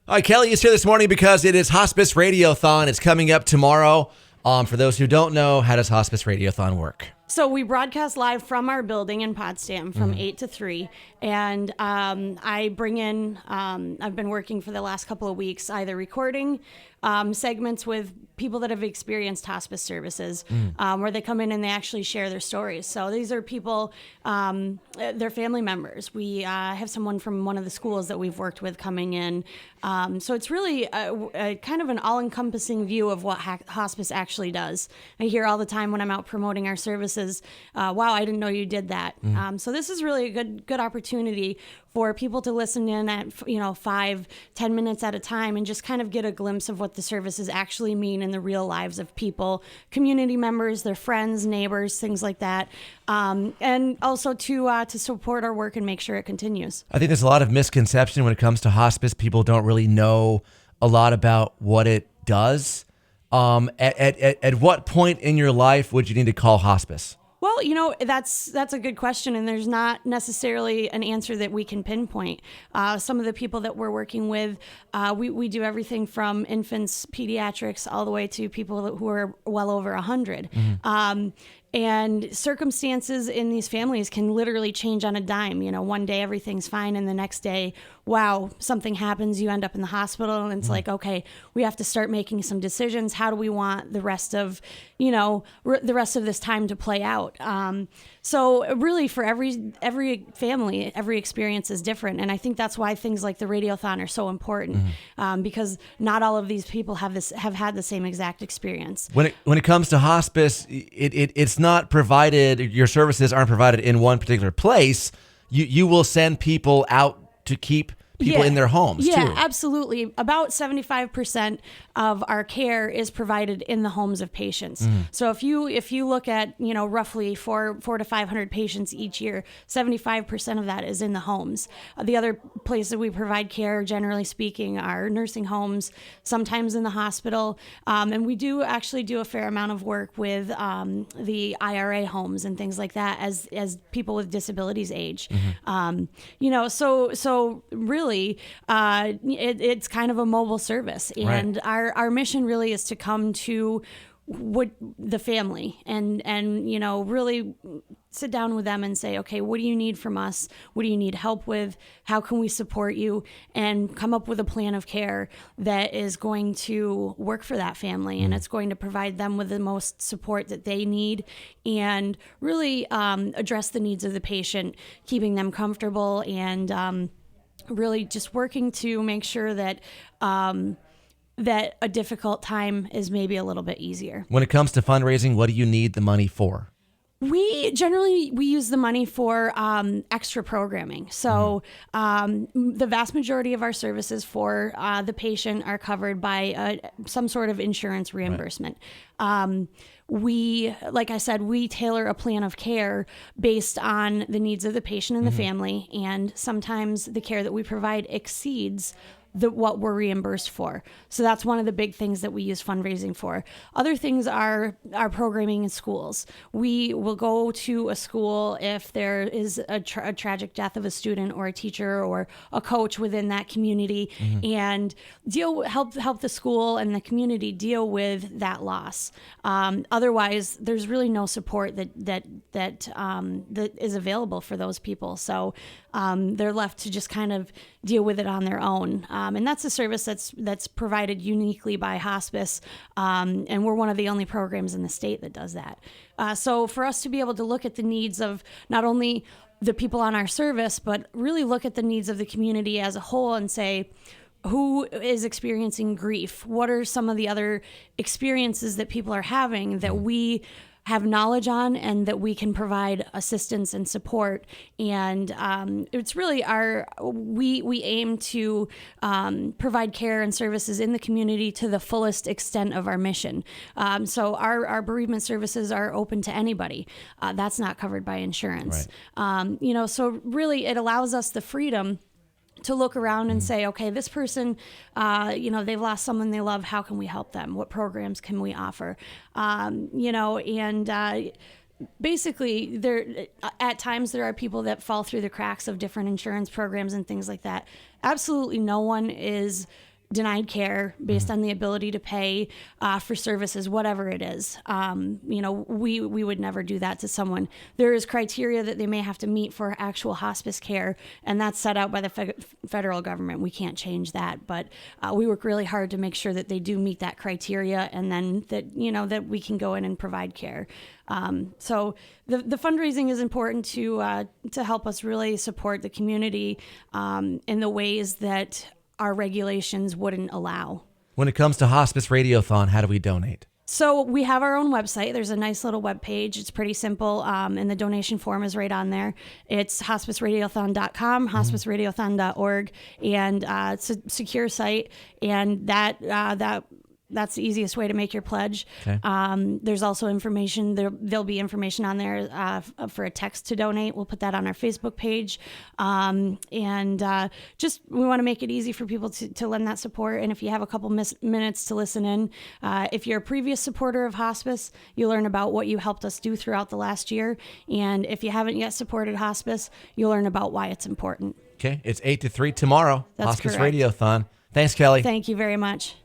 All right, Kellie is here this morning because it is Hospice Radio Thon. It's coming up tomorrow. For those who don't know, how does Hospice Radio Thon work? So we broadcast live from our building in Potsdam from 8 to 3. And I bring in, I've been working for the last couple of weeks, either recording segments with people that have experienced hospice services, where they come in and they actually share their stories. So these are people, they're family members. We have someone from one of the schools that we've worked with coming in. So it's really a kind of an all-encompassing view of what hospice actually does. I hear all the time when I'm out promoting our services, wow, I didn't know you did that. So this is really a good opportunity for people to listen in at 5-10 minutes at a time and just kind of get a glimpse of what the services actually mean in the real lives of people, community members, their friends, neighbors, things like that, and also to support our work and make sure it continues. I think there's a lot of misconception when it comes to hospice. People don't really know a lot about what it does. At what point in your life would you need to call hospice? Well, that's a good question, and there's not necessarily an answer that we can pinpoint. Some of the people that we're working with, we do everything from infants, pediatrics, all the way to people who are well over 100. And circumstances in these families can literally change on a dime. One day everything's fine, and the next day, wow, something happens. You end up in the hospital, and it's like, okay, we have to start making some decisions. How do we want the rest of, the rest of this time to play out? So really, for every family, every experience is different, and I think that's why things like the Radiothon are so important, because not all of these people have had the same exact experience. When it comes to hospice, it's not provided. Your services aren't provided in one particular place. You will send people out to keep people in their homes too. Yeah, absolutely. About 75% of our care is provided in the homes of patients. So if you look at, roughly 400 to 500 patients each year, 75% of that is in the homes. The other places we provide care, generally speaking, are nursing homes, sometimes in the hospital. And we do actually do a fair amount of work with the IRA homes and things like that as people with disabilities age. So really, it's kind of a mobile service, and our mission really is to come to the family and really sit down with them and say, okay, what do you need from us? What do you need help with? How can we support you? And come up with a plan of care that is going to work for that family, and it's going to provide them with the most support that they need, and really address the needs of the patient, keeping them comfortable, and really just working to make sure that that a difficult time is maybe a little bit easier. When it comes to fundraising, what do you need the money for? We use the money for extra programming. So the vast majority of our services for the patient are covered by some sort of insurance reimbursement. Like I said, we tailor a plan of care based on the needs of the patient and the family, and sometimes the care that we provide exceeds what we're reimbursed for. So that's one of the big things that we use fundraising for. Other things are our programming in schools. We will go to a school if there is a tragic death of a student or a teacher or a coach within that community, and help the school and the community deal with that loss. Otherwise, there's really no support that is available for those people. So they're left to just kind of deal with it on their own. And that's a service that's provided uniquely by hospice. And we're one of the only programs in the state that does that. So for us to be able to look at the needs of not only the people on our service, but really look at the needs of the community as a whole and say, who is experiencing grief? What are some of the other experiences that people are having that we have knowledge on and that we can provide assistance and support? And it's really we aim to provide care and services in the community to the fullest extent of our mission. So our bereavement services are open to anybody. That's not covered by insurance. Right. So really it allows us the freedom to look around and say, okay, this person, they've lost someone they love. How can we help them? What programs can we offer? Basically, at times there are people that fall through the cracks of different insurance programs and things like that. Absolutely no one is denied care based on the ability to pay for services, whatever it is. We would never do that to someone. There is criteria that they may have to meet for actual hospice care, and that's set out by the federal government. We can't change that, but we work really hard to make sure that they do meet that criteria, and then that we can go in and provide care. So the fundraising is important to help us really support the community in the ways that our regulations wouldn't allow. When it comes to Hospice Radiothon, how do we donate? So we have our own website. There's a nice little web page. It's pretty simple, and the donation form is right on there. It's hospiceradiothon.com, hospiceradiothon.org, and it's a secure site, and that's the easiest way to make your pledge. Okay. There's also information. There'll be information on there for a text to donate. We'll put that on our Facebook page. Just we want to make it easy for people to lend that support. And if you have a couple minutes to listen in, if you're a previous supporter of hospice, you'll learn about what you helped us do throughout the last year. And if you haven't yet supported hospice, you'll learn about why it's important. Okay. It's 8 to 3 tomorrow. That's Hospice correct. Radiothon. Thanks, Kellie. Thank you very much.